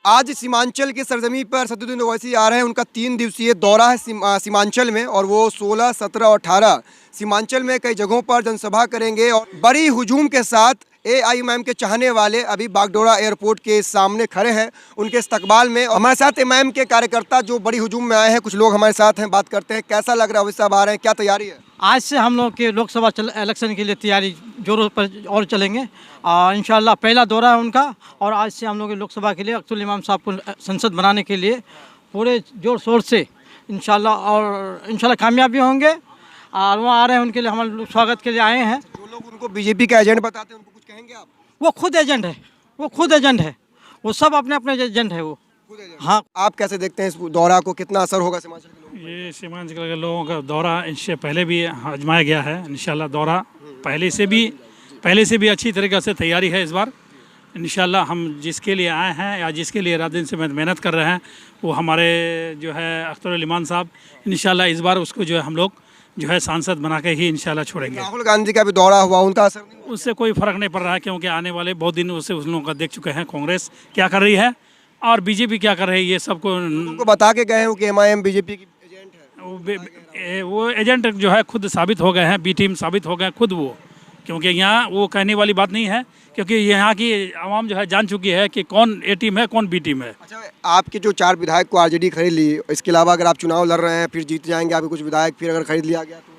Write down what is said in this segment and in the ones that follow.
आज सीमांचल की सरजमी पर असदुद्दीन ओवैसी आ रहे हैं। उनका 3 दिवसीय दौरा है सीमांचल में, और वो 16, 17 और 18 सीमांचल में कई जगहों पर जनसभा करेंगे। और बड़ी हुजूम के साथ एआईएमआईएम के चाहने वाले अभी बागडोरा एयरपोर्ट के सामने खड़े हैं उनके इस्तकबाल में। हमारे साथ एमआईएम के कार्यकर्ता जो बड़ी हुजूम में आए हैं, कुछ लोग हमारे साथ हैं, बात करते हैं। कैसा लग रहा है ओवैसी साहब आ रहे हैं, क्या तैयारी है? आज से हम लोग के लोकसभा इलेक्शन के लिए तैयारी जोरों पर और चलेंगे। इंशाल्लाह पहला दौरा है उनका, और आज से हम लोग लोकसभा के लिए अख्तरुल इमाम साहब को संसद बनाने के लिए पूरे जोर शोर से इंशाल्लाह कामयाबी होंगे। और वहाँ आ रहे हैं, उनके लिए हम लोग स्वागत के लिए आए हैं। जो लोग उनको बीजेपी का एजेंट बताते हैं उनको कुछ कहेंगे आप? वो खुद एजेंट है, वो सब अपने अपने एजेंट है वो। हाँ, आप कैसे देखते हैं इस दौरा को, कितना असर होगा सीमांचल के लोगों पर? ये सीमांचल के लोगों का दौरा इससे पहले भी आजमाया गया है। इंशाल्लाह दौरा पहले से भी अच्छी तरीके से तैयारी है इस बार। इंशाल्लाह हम जिसके लिए आए हैं या जिसके लिए रात दिन से मेहनत कर रहे हैं, वो हमारे जो है अख्तरुल इमाम साहब, इंशाल्लाह इस बार उसको जो है हम लोग जो है सांसद बना के ही इंशाल्लाह छोड़ेंगे। राहुल गांधी का भी दौरा हुआ, उनका असर नहीं हुआ? उससे कोई फ़र्क नहीं पड़ रहा है, क्योंकि आने वाले बहुत दिन उससे उन लोगों का देख चुके हैं कांग्रेस क्या कर रही है और बीजेपी क्या कर रही है। ये सबको उनको बता के गए हैं कि एमआईएम बीजेपी की एजेंट है। वो एजेंट जो है खुद साबित हो गए हैं, बी टीम साबित हो गए खुद वो। क्योंकि यहाँ वो कहने वाली बात नहीं है, क्योंकि यहाँ की आवाम जो है जान चुकी है कि कौन ए टीम है कौन बी टीम है। अच्छा, आपके जो 4 विधायक को आरजेडी खरीद ली, इसके अलावा अगर आप चुनाव लड़ रहे हैं फिर जीत जाएंगे, आपके कुछ विधायक फिर अगर खरीद लिया गया तो?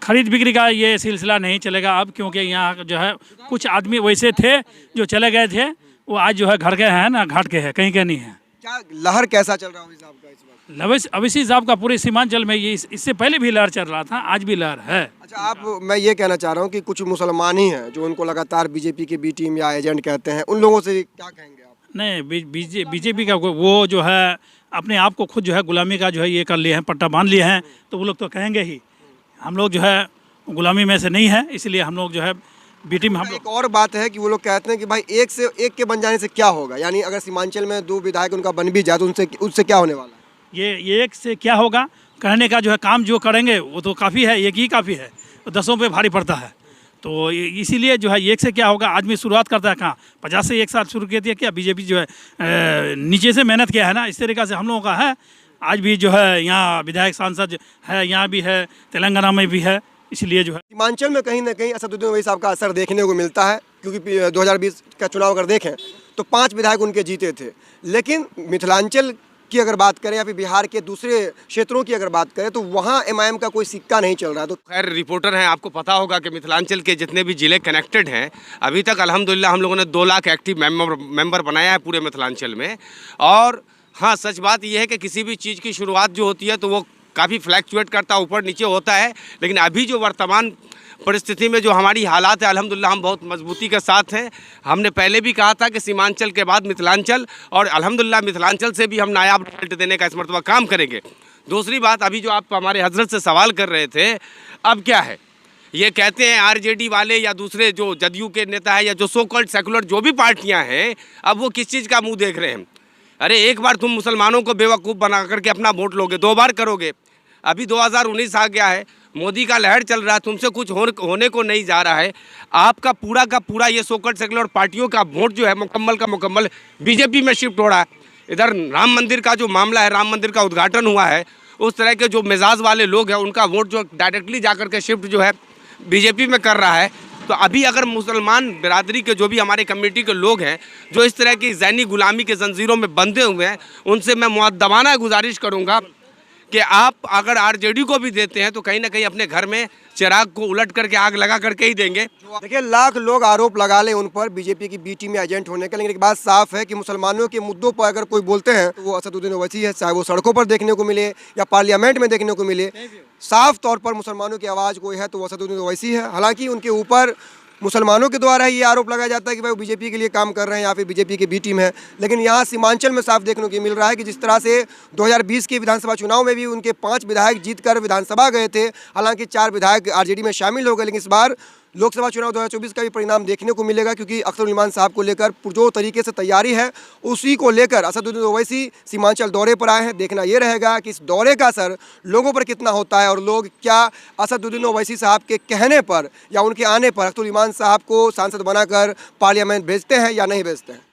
खरीद बिक्री का ये सिलसिला नहीं चलेगा अब, क्योंकि यहाँ जो है कुछ आदमी वैसे थे जो चले गए थे, वो आज जो है घर के हैं ना घाट के हैं, कहीं के नहीं है। क्या लहर कैसा चल रहा है ओवैसी साहब का इस वक्त? ओवैसी साहब का पूरे सीमांचल में ये इससे पहले भी लहर चल रहा था, आज भी लहर है। अच्छा, मैं ये कहना चाह रहा हूँ कि कुछ मुसलमान ही हैं जो उनको लगातार बीजेपी के बी टीम या एजेंट कहते हैं, उन लोगों से क्या कहेंगे आप? नहीं, बीजेपी का वो जो है अपने आप को खुद जो है गुलामी का जो है ये कर लिए हैं, पट्टा बांध लिए हैं, तो वो लोग तो कहेंगे ही। हम लोग जो है गुलामी में से नहीं है, इसलिए हम लोग जो है बी टीम हम लोग। एक और बात है कि वो लोग कहते हैं कि भाई एक से एक के बन जाने से क्या होगा, यानी अगर सीमांचल में 2 विधायक उनका बन भी जाए तो उससे क्या होने वाला है? ये एक से क्या होगा कहने का जो है, काम जो करेंगे वो तो काफ़ी है, एक ही काफ़ी है, तो 10 पे भारी पड़ता है। तो इसीलिए जो है एक से क्या होगा, आदमी शुरुआत करता है कहाँ 50 से एक साथ शुरू किया था क्या, बीजेपी जो है नीचे से मेहनत किया है ना, इस तरीक़े से हम लोगों का है। आज भी जो है यहाँ विधायक सांसद है, यहाँ भी है, तेलंगाना में भी है, इसलिए जो है सीमांचल में कहीं ना कहीं असदुद्दीन ओवैसी साहब का असर देखने को मिलता है। क्योंकि 2020 का चुनाव अगर देखें तो 5 विधायक उनके जीते थे, लेकिन मिथिलांचल की अगर बात करें या फिर बिहार के दूसरे क्षेत्रों की अगर बात करें तो वहाँ एमआईएम का कोई सिक्का नहीं चल रहा। तो खैर रिपोर्टर हैं, आपको पता होगा कि मिथिलांचल के जितने भी ज़िले कनेक्टेड हैं, अभी तक अल्हम्दुलिल्लाह हम लोगों ने 2 लाख एक्टिव मेंबर बनाया है पूरे मिथिलांचल में। और हाँ, सच बात यह है कि किसी भी चीज़ की शुरुआत जो होती है तो वो काफ़ी फ्लैक्चुएट करता है, ऊपर नीचे होता है, लेकिन अभी जो वर्तमान परिस्थिति में जो हमारी हालात है, अल्हम्दुलिल्लाह हम बहुत मजबूती के साथ हैं। हमने पहले भी कहा था कि सीमांचल के बाद मिथिलांचल, और अल्हम्दुलिल्लाह मिथिलांचल से भी हम नायाब रिजल्ट देने का इस मरतबा काम करेंगे। दूसरी बात, अभी जो आप हमारे हजरत से सवाल कर रहे थे, अब क्या है, ये कहते हैं आरजेडी वाले या दूसरे जो जदयू के नेता है या जो सो कॉल्ड सेकुलर जो भी पार्टियाँ हैं, अब वो किस चीज़ का मुँह देख रहे हैं। अरे एक बार तुम मुसलमानों को बेवकूफ़ बना करके अपना वोट लोगे, 2 बार करोगे। अभी 2019 आ गया है, मोदी का लहर चल रहा है, तुमसे कुछ होने को नहीं जा रहा है। आपका पूरा का पूरा ये सोकल्ड सेकुलर पार्टियों का वोट जो है मुकम्मल का मुकम्मल बीजेपी में शिफ्ट हो रहा है। इधर राम मंदिर का जो मामला है, राम मंदिर का उद्घाटन हुआ है, उस तरह के जो मिजाज वाले लोग हैं उनका वोट जो डायरेक्टली जा कर के शिफ्ट जो है बीजेपी में कर रहा है। तो अभी अगर मुसलमान बिरादरी के जो भी हमारे कम्युनिटी के लोग हैं जो इस तरह की ज़हनी गुलामी के जंजीरों में बंधे हुए हैं, उनसे मैं मुअद्दबाना गुजारिश करूँगा कि आप अगर आरजेडी को भी देते हैं तो कहीं ना कहीं अपने घर में चिराग को उलट करके आग लगा करके ही देंगे। देखिए, लाख लोग आरोप लगा लें उन पर बीजेपी की बी टीम में एजेंट होने का, लेकिन एक बात साफ है कि मुसलमानों के मुद्दों पर अगर कोई बोलते हैं तो वो असदुद्दीन ओवैसी है, चाहे वो सड़कों पर देखने को मिले या पार्लियामेंट में देखने को मिले। साफ तौर पर मुसलमानों की आवाज़ कोई है तो वो असदुद्दीन ओवैसी है। हालांकि उनके ऊपर मुसलमानों के द्वारा ये आरोप लगाया जाता है कि भाई वो बीजेपी के लिए काम कर रहे हैं या फिर बीजेपी की बी टीम है, लेकिन यहाँ सीमांचल में साफ देखने को मिल रहा है कि जिस तरह से 2020 के विधानसभा चुनाव में भी उनके 5 विधायक जीतकर विधानसभा गए थे, हालांकि 4 विधायक आरजेडी में शामिल हो गए, लेकिन इस बार लोकसभा चुनाव 2024 का भी परिणाम देखने को मिलेगा, क्योंकि अख्तरुल इमाम साहब को लेकर जो तरीके से तैयारी है उसी को लेकर असदुद्दीन ओवैसी सीमांचल दौरे पर आए हैं। देखना ये रहेगा कि इस दौरे का असर लोगों पर कितना होता है और लोग क्या असदुद्दीन ओवैसी साहब के कहने पर या उनके आने पर अख्तरुल इमाम साहब को सांसद बनाकर पार्लियामेंट भेजते हैं या नहीं भेजते हैं।